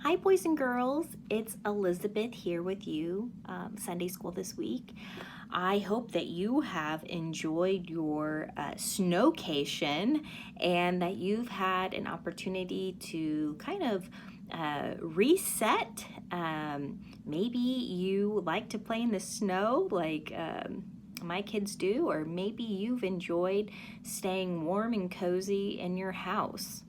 Hi, boys and girls. It's Elizabeth here with you, Sunday school this week. I hope that you have enjoyed your snowcation and that you've had an opportunity to kind of reset. Maybe you like to play in the snow like my kids do, or maybe you've enjoyed staying warm and cozy in your house.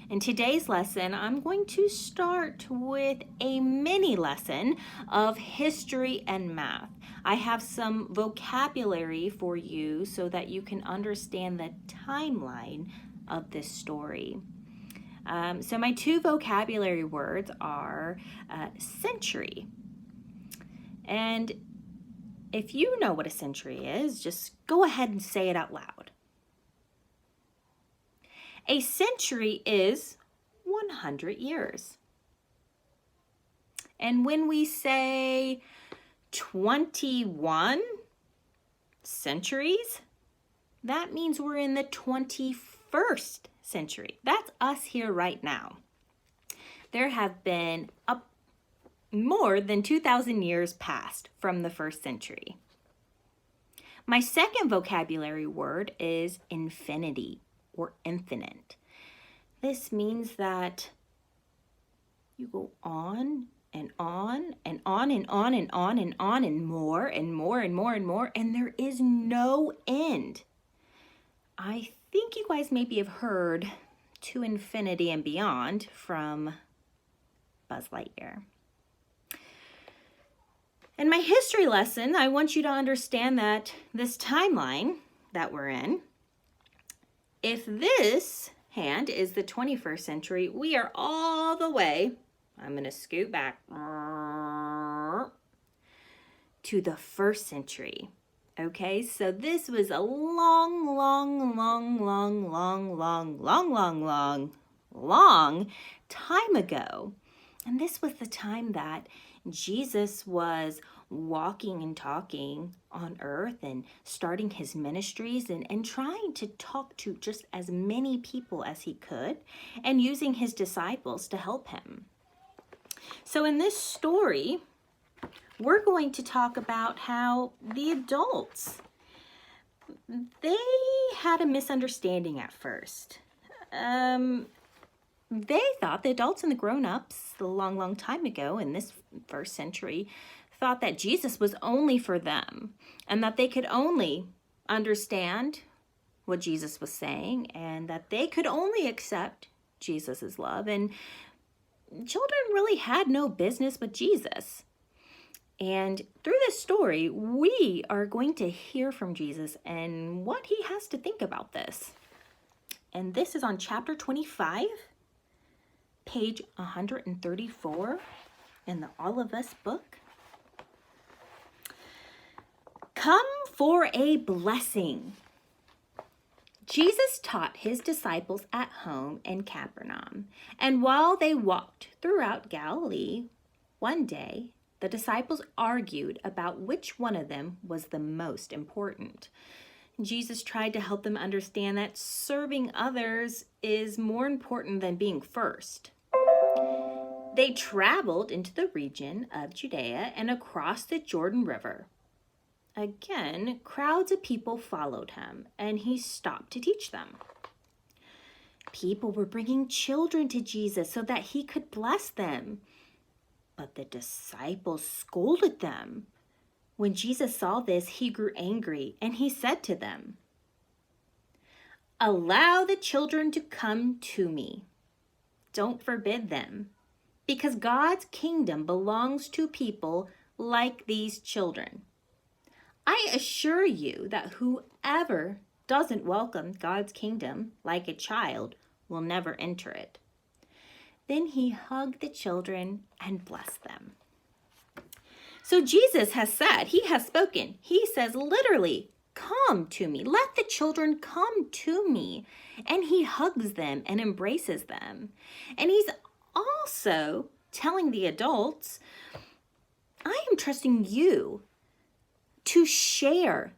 In today's lesson, I'm going to start with a mini lesson of history and math. I have some vocabulary for you so that you can understand the timeline of this story. So my two vocabulary words are century. And if you know what a century is, just go ahead and say it out loud. A century is 100 years. And when we say 21 centuries, that means we're in the 21st century. That's us here right now. There have been more than 2,000 years passed from the first century. My second vocabulary word is infinity or infinite. This means that you go on and on and on and on and on and on and more and more and more and more, and there is no end. I think you guys maybe have heard To Infinity and Beyond from Buzz Lightyear. In my history lesson, I want you to understand that this timeline that we're in, if this hand is the 21st century, we are all the way, I'm going to scoot back, to the first century. Okay, so this was a long time ago. And this was the time that Jesus was walking and talking on earth and starting his ministries and trying to talk to just as many people as he could and using his disciples to help him. So in this story, we're going to talk about how the adults, they had a misunderstanding at first. They thought, the adults and the grown-ups, a long time ago in this first century, thought that Jesus was only for them and that they could only understand what Jesus was saying and that they could only accept Jesus's love. And children really had no business with Jesus. And through this story, we are going to hear from Jesus and what he has to think about this. And this is on chapter 25, page 134 in the All of Us book. Come for a blessing. Jesus taught his disciples at home in Capernaum, and while they walked throughout Galilee, one day the disciples argued about which one of them was the most important. Jesus tried to help them understand that serving others is more important than being first. They traveled into the region of Judea and across the Jordan River. Again, crowds of people followed him, and he stopped to teach them. People were bringing children to Jesus so that he could bless them. But the disciples scolded them. When Jesus saw this, he grew angry, and he said to them, "Allow the children to come to me. Don't forbid them, because God's kingdom belongs to people like these children. I assure you that whoever doesn't welcome God's kingdom like a child will never enter it." Then he hugged the children and blessed them. So Jesus has said, he has spoken. He says literally, come to me. Let the children come to me. And he hugs them and embraces them. And he's also telling the adults, I am trusting you to share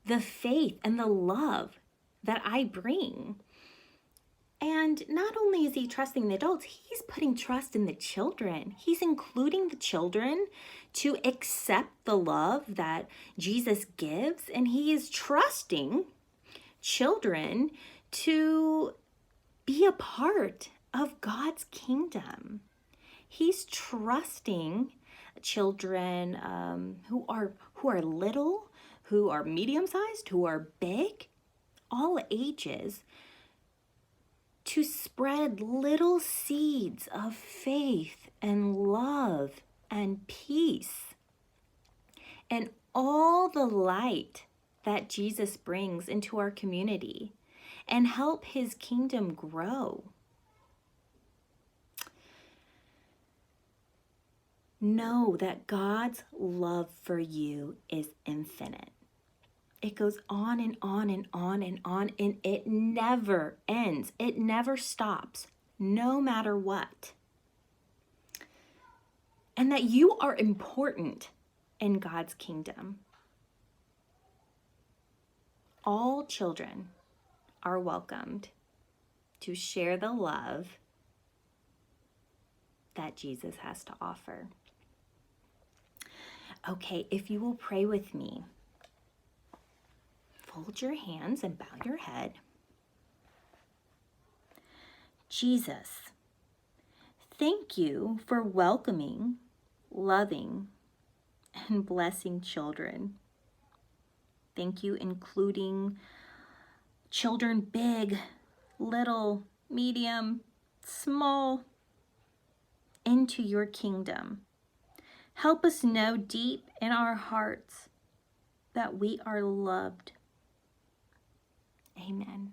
the faith and the love that I bring. And not only is he trusting the adults, he's putting trust in the children. He's including the children to accept the love that Jesus gives, and he is trusting children to be a part of God's kingdom. He's trusting children who are little, who are medium-sized, who are big, all ages, to spread little seeds of faith and love and peace and all the light that Jesus brings into our community and help his kingdom grow. Know that God's love for you is infinite. It goes on and on and on and on, and it never ends. It never stops, no matter what. And that you are important in God's kingdom. All children are welcomed to share the love that Jesus has to offer. Okay, if you will pray with me, fold your hands and bow your head. Jesus, thank you for welcoming, loving, and blessing children. Thank you, including children big, little, medium, small, into your kingdom. Help us know deep in our hearts that we are loved. Amen.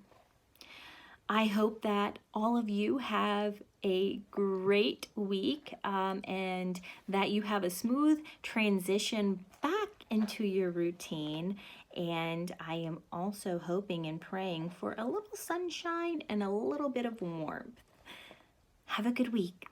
I hope that all of you have a great week and that you have a smooth transition back into your routine. And I am also hoping and praying for a little sunshine and a little bit of warmth. Have a good week.